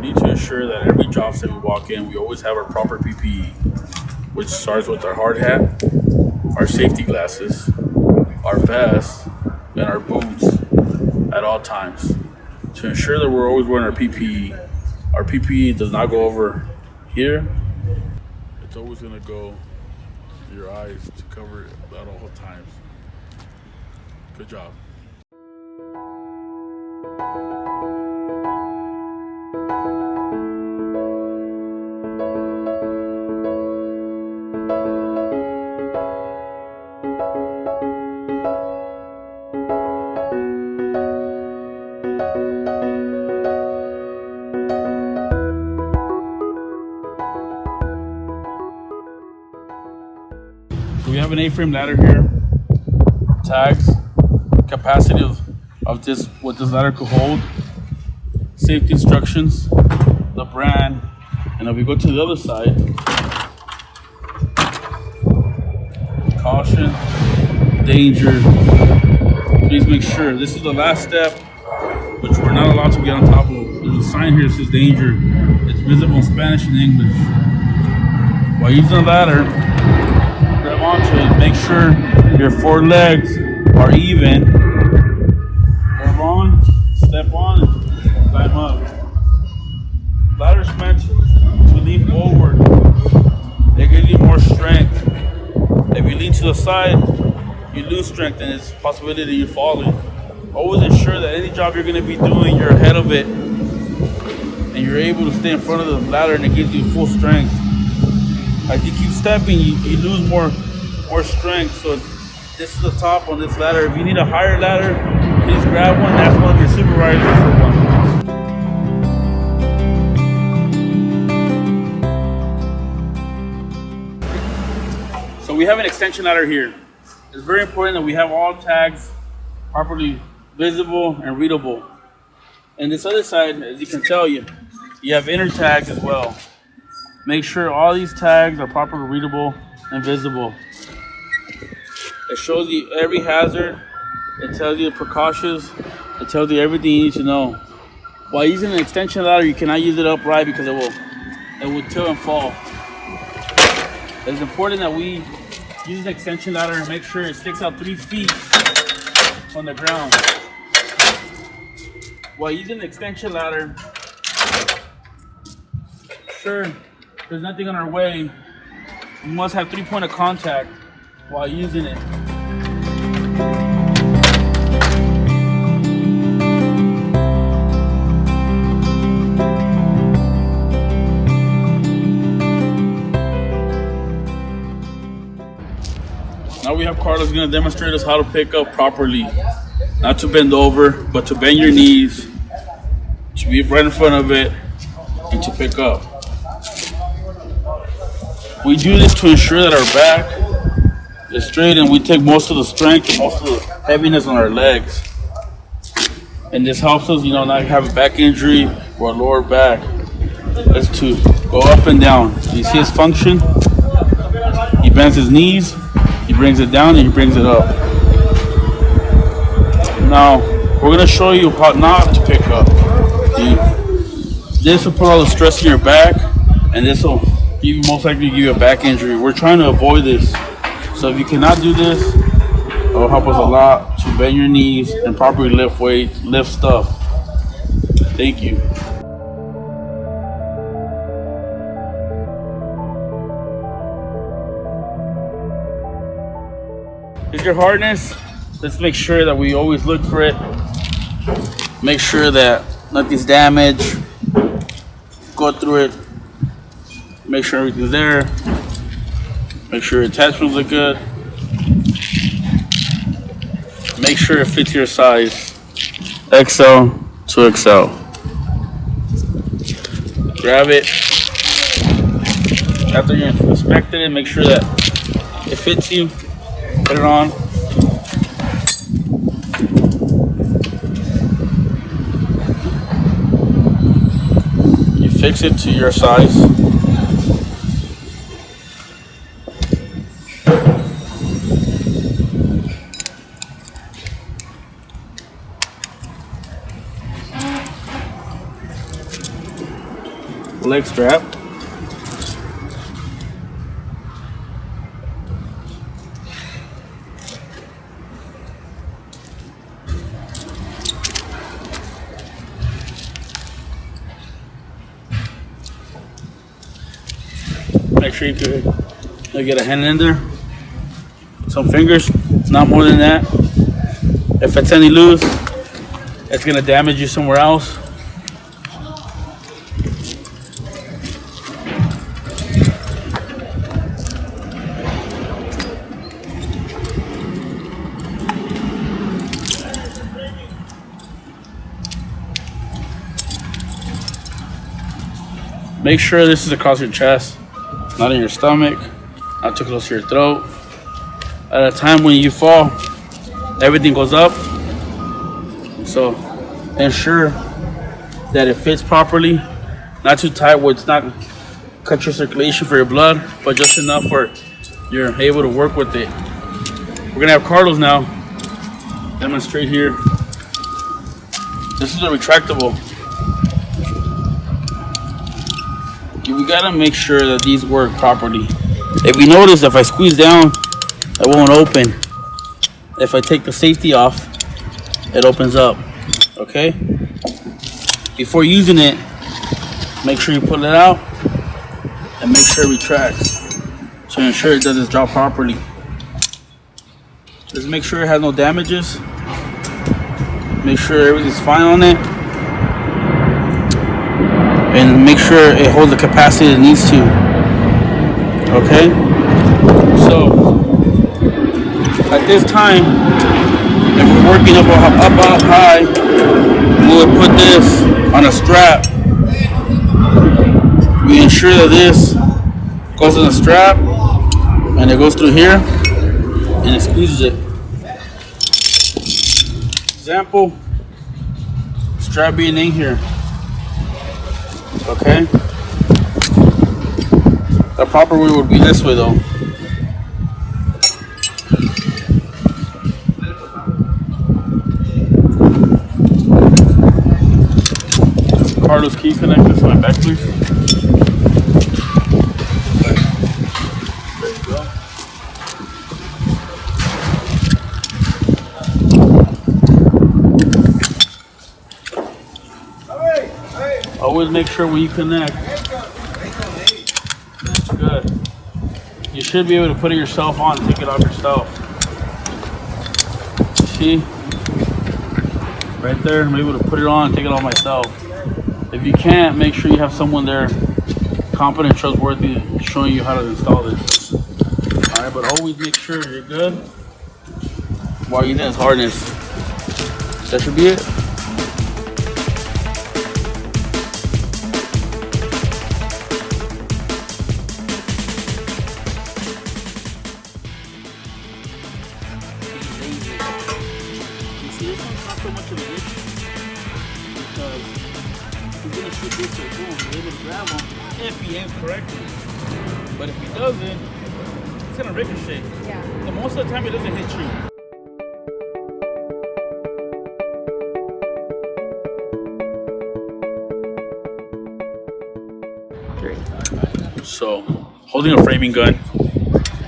need to ensure that every job site we walk in, we always have our proper PPE, which starts with our hard hat, our safety glasses, our vest, and our boots at all times to ensure that we're always wearing our PPE. Our PPE does not go over here. It's always going to go to your eyes to cover it at all times. Good job. We have an A-frame ladder here, tags, capacity of this, what this ladder could hold, safety instructions, the brand, and if we go to the other side, caution, danger, please make sure. This is the last step, which we're not allowed to get on top of. There's a sign here that says danger. It's visible in Spanish and English. While using the ladder, grab onto it, make sure your four legs are even. Grab on, step on, and climb up. Ladder's meant to lean forward. It gives you more strength. If you lean to the side, you lose strength and it's a possibility you're falling. Always ensure that any job you're going to be doing, you're ahead of it. And you're able to stay in front of the ladder and it gives you full strength. As you keep stepping, you lose more strength. So this is the top on this ladder. If you need a higher ladder, please grab one. That's one of your supervisors for one. So we have an extension ladder here. It's very important that we have all tags properly visible and readable. And this other side, as you can tell, you have inner tags as well. Make sure all these tags are properly readable and visible. It shows you every hazard. It tells you the precautions. It tells you everything you need to know. While using an extension ladder, you cannot use it upright because it will tilt and fall. It's important that we use an extension ladder and make sure it sticks out 3 feet from the ground. While using the extension ladder, sure, there's nothing on our way. You must have 3 points of contact while using it. Now we have Carlos going to demonstrate us how to pick up properly. Not to bend over, but to bend your knees, to be right in front of it, and to pick up. We do this to ensure that our back is straight and we take most of the strength and most of the heaviness on our legs. And this helps us, not have a back injury or a lower back. That's to go up and down. You see his function? He bends his knees, he brings it down, and he brings it up. Now, we're going to show you how not to pick up. This will put all the stress in your back, and this will most likely give you a back injury. We're trying to avoid this. So if you cannot do this, it will help us a lot to bend your knees and properly lift weights, lift stuff. Thank you. Here's your harness. Let's make sure that we always look for it. Make sure that nothing's damaged. Go through it. Make sure everything's there. Make sure attachments look good. Make sure it fits your size. XL to XL. Grab it. After you inspected it, make sure that it fits you. Put it on. You fix it to your size. leg strap. Make sure you get a hand in there. Some fingers, not more than that. If it's any loose, it's gonna damage you somewhere else. Make sure this is across your chest, not in your stomach, not too close to your throat. At a time when you fall, everything goes up. So ensure that it fits properly, not too tight where it's not cut your circulation for your blood, but just enough where you're able to work with it. We're gonna have Carlos now demonstrate here. This is a retractable. We gotta make sure that these work properly. If you notice, if I squeeze down, it won't open. If I take the safety off, it opens up. Okay? Before using it, make sure you pull it out and make sure it retracts to ensure it doesn't drop properly. Just make sure it has no damages. Make sure everything's fine on it. And make sure it holds the capacity it needs to. Okay? So, at this time, if we're working up high, we would put this on a strap. We ensure that this goes in the strap, and it goes through here, and it squeezes it. Example, strap being in here. Okay? The proper way would be this way though. Carlos, can you connect this to my back, please? There you go. Always make sure when you connect, that's good. You should be able to put it yourself on, take it off yourself. See? Right there, I'm able to put it on, take it off myself. If you can't, make sure you have someone there, competent, trustworthy, showing you how to install this. Alright, but always make sure you're good while using this harness. That should be it. See, this one's not so much of an issue because he's going to shoot this way, boom, he's able to grab him if he aims correctly. But if he doesn't, it's going to ricochet. Yeah. And most of the time, it doesn't hit you. So, holding a framing gun,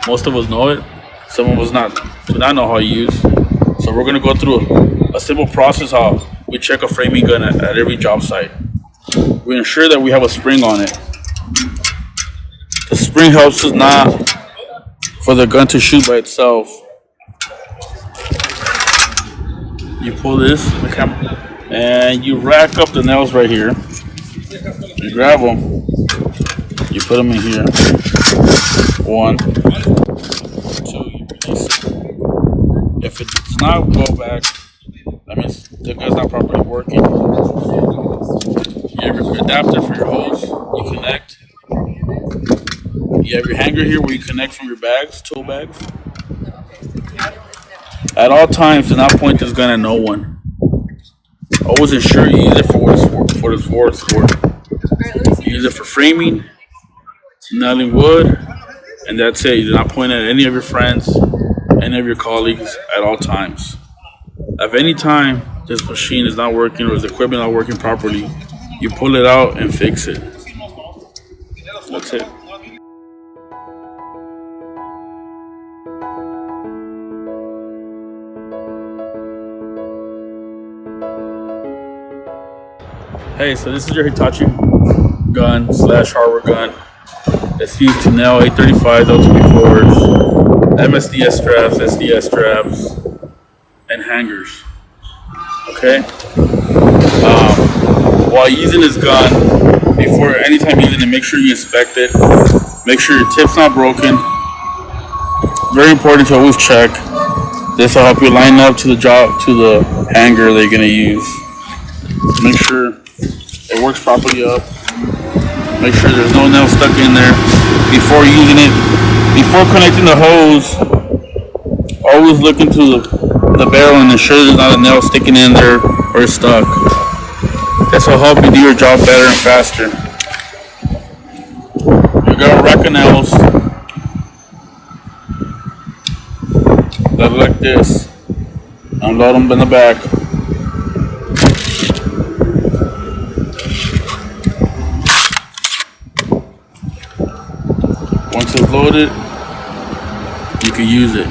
most of us know it. Some of us do not know how to use. So we're gonna go through a simple process how we check a framing gun at every job site. We ensure that we have a spring on it. The spring helps us not for the gun to shoot by itself. You pull this, and you rack up the nails right here. You grab them, you put them in here. 1, 2, you release it. If it does not go back, that means the gun's not properly working. You have your adapter for your hose, you connect. You have your hanger here where you connect from your bags, tool bags. At all times, do not point this gun at no one. Always ensure you use it for what it's for. You use it for framing, nailing wood, and that's it. You do not point at any of your friends, any of your colleagues at all times. If any time this machine is not working or the equipment not working properly, you pull it out and fix it. That's it. Hey, so this is your Hitachi gun slash hardware gun. It's used to nail 835s, L24s, MSDS straps, SDS straps, and hangers. Okay? While using this gun, before anytime using it, make sure you inspect it. Make sure your tip's not broken. Very important to always check. This will help you line up to the job, to the hanger that you're going to use. Make sure it works properly up. Make sure there's no nail stuck in there before using it. Before connecting the hose, always look into the barrel and ensure there's not a nail sticking in there or stuck. This will help you do your job better and faster. You're gonna rack of nails that look like this. Unload them in the back. Once it's loaded, you can use it.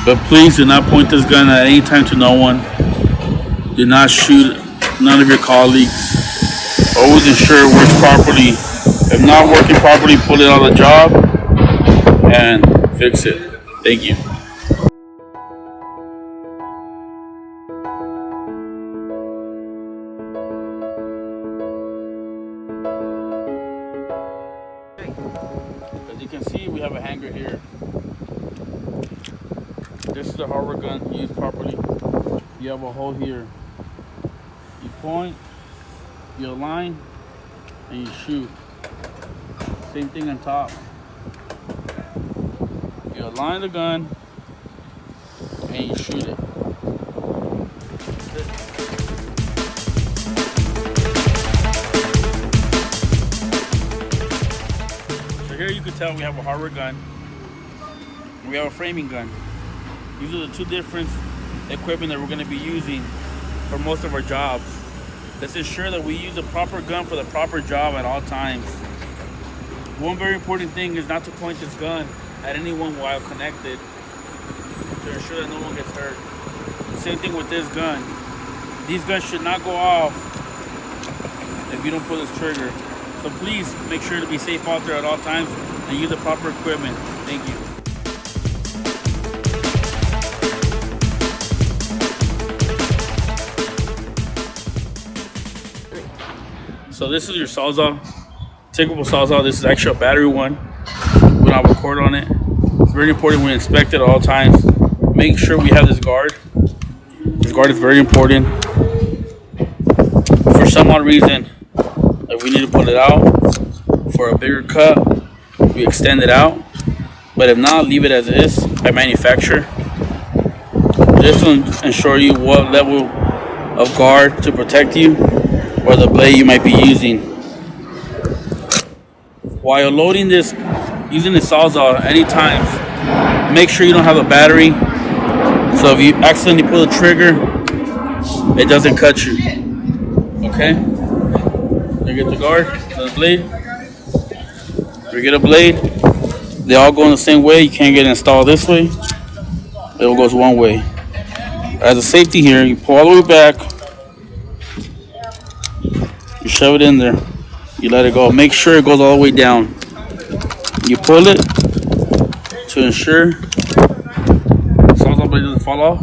But please do not point this gun at any time to no one. Do not shoot none of your colleagues. Always ensure it works properly. If not working properly, pull it out of the job and fix it. Thank you. As you can see, we have a hanger here. This is the hardware gun used properly. You have a hole here. You point, you align, and you shoot. Same thing on top. You align the gun and you shoot it. So here you can tell we have a hardware gun. We have a framing gun. These are the two different equipment that we're going to be using for most of our jobs. Let's ensure that we use the proper gun for the proper job at all times. One very important thing is not to point this gun at anyone while connected to ensure that no one gets hurt. Same thing with this gun. These guns should not go off if you don't pull this trigger. So please make sure to be safe out there at all times and use the proper equipment. Thank you. So this is your Sawzall, takeable Sawzall. This is actually a battery one. We don't have a cord on it. It's very important we inspect it at all times. Make sure we have this guard. This guard is very important. For some odd reason, if we need to pull it out for a bigger cut, we extend it out. But if not, leave it as is by manufacturer. This will ensure you what level of guard to protect you or the blade you might be using. While loading this, using the Sawzall anytime, make sure you don't have a battery. So if you accidentally pull the trigger, it doesn't cut you. Okay? You get the guard, the blade. You get a blade. They all go in the same way. You can't get it installed this way. It all goes one way. As a safety here, you pull all the way back. You shove it in there. You let it go. Make sure it goes all the way down. You pull it to ensure the Sawzall blade doesn't fall off.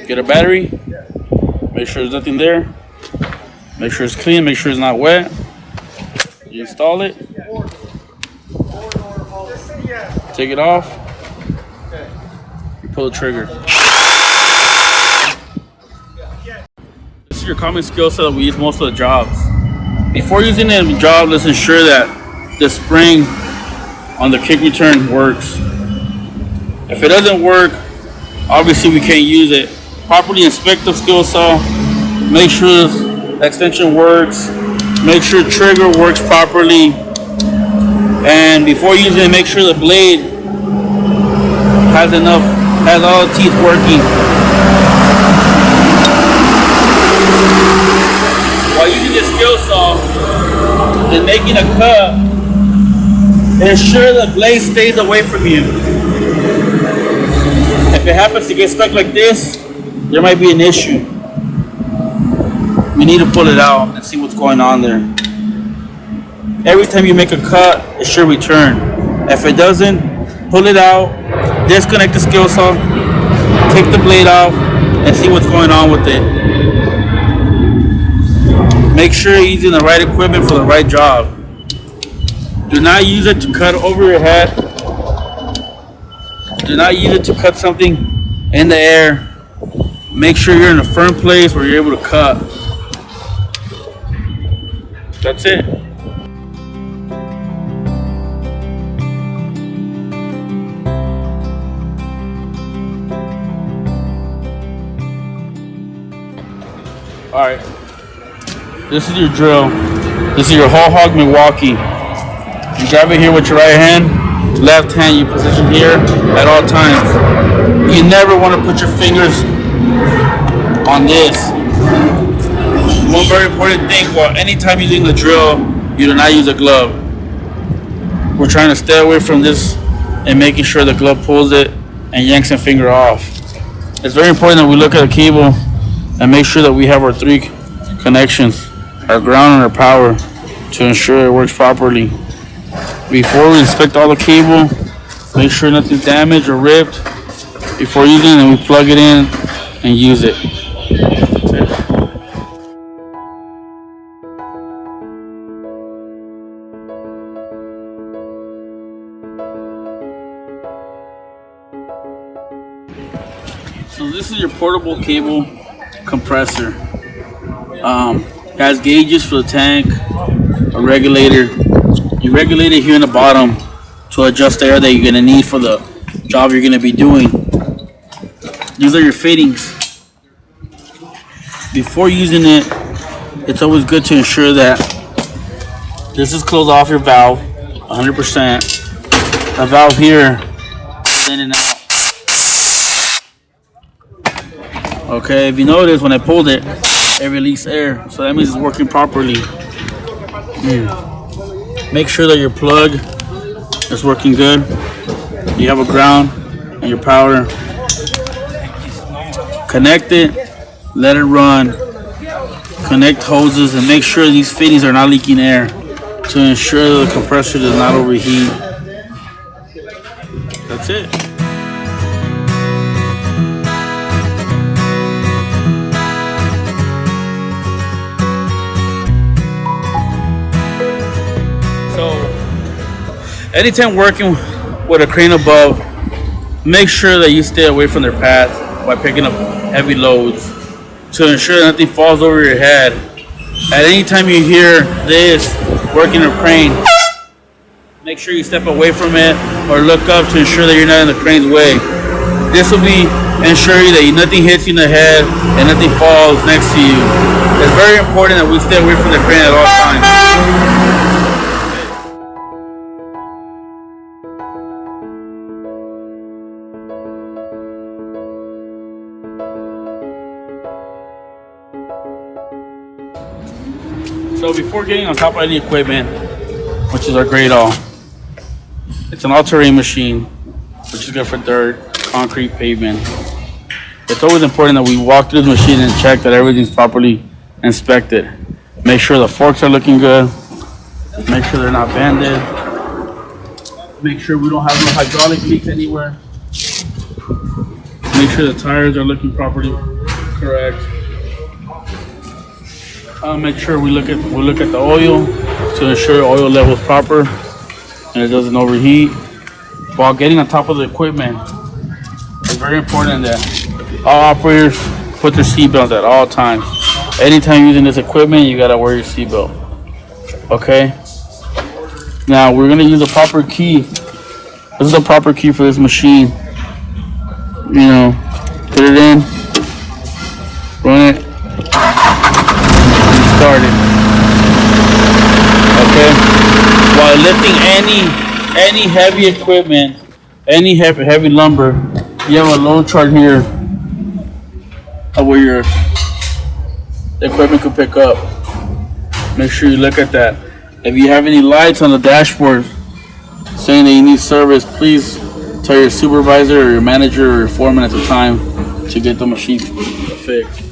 Get a battery. Make sure there's nothing there. Make sure it's clean. Make sure it's not wet. You install it. Take it off. You pull the trigger. This is your common skill set that we use most of the jobs. Before using it in the job, let's ensure that the spring on the kick return works. If it doesn't work, obviously we can't use it. Properly inspect the skill saw. Make sure the extension works. Make sure the trigger works properly. And before using it, make sure the blade has all the teeth working. While using this skill saw, and making a cut, ensure the blade stays away from you. If it happens to get stuck like this, there might be an issue. We need to pull it out and see what's going on there. Every time you make a cut, it should return. If it doesn't, pull it out, disconnect the skill saw, take the blade off, and see what's going on with it. Make sure you're using the right equipment for the right job. Do not use it to cut over your head. Do not use it to cut something in the air. Make sure you're in a firm place where you're able to cut. That's it. Alright. This is your drill. This is your whole hog Milwaukee. You grab it here with your right hand. Left hand you position here at all times. You never want to put your fingers on this. One very important thing, well, anytime you're doing the drill, you do not use a glove. We're trying to stay away from this and making sure the glove pulls it and yanks the finger off. It's very important that we look at the cable and make sure that we have our 3 connections, our ground and our power, to ensure it works properly. Before we inspect all the cable, make sure nothing's damaged or ripped before using it, and we plug it in and use it. So this is your portable cable compressor. Has gauges for the tank, a regulator. You regulate it here in the bottom to adjust the air that you're going to need for the job you're going to be doing. These are your fittings. Before using it, it's always good to ensure that this is closed off your valve 100%. The valve here is in and out. Okay, if you notice, when I pulled it, it released air, so that means it's working properly. Make sure that your plug is working good. You have a ground and your power. Connect it, let it run. Connect hoses and make sure these fittings are not leaking air to ensure the compressor does not overheat. That's it. Anytime working with a crane above, make sure that you stay away from their path by picking up heavy loads to ensure that nothing falls over your head. At any time you hear this working a crane, make sure you step away from it or look up to ensure that you're not in the crane's way. This will be ensuring that nothing hits you in the head and nothing falls next to you. It's very important that we stay away from the crane at all times. So before getting on top of any equipment, which is our grade all, it's an all-terrain machine, which is good for dirt, concrete, pavement. It's always important that we walk through the machine and check that everything's properly inspected. Make sure the forks are looking good. Make sure they're not bended. Make sure we don't have no hydraulic leaks anywhere. Make sure the tires are looking properly correct. Make sure we look at the oil to ensure oil level is proper and it doesn't overheat. While getting on top of the equipment, it's very important that all operators put their seatbelts at all times. Anytime using this equipment, you gotta wear your seatbelt. Okay. Now we're gonna use a proper key. This is a proper key for this machine. You know, put it in, run it. Started. Okay. While lifting any heavy equipment, any heavy lumber, you have a load chart here of where the equipment could pick up. Make sure you look at that. If you have any lights on the dashboard saying that you need service, please tell your supervisor or your manager or your foreman at the time to get the machine fixed.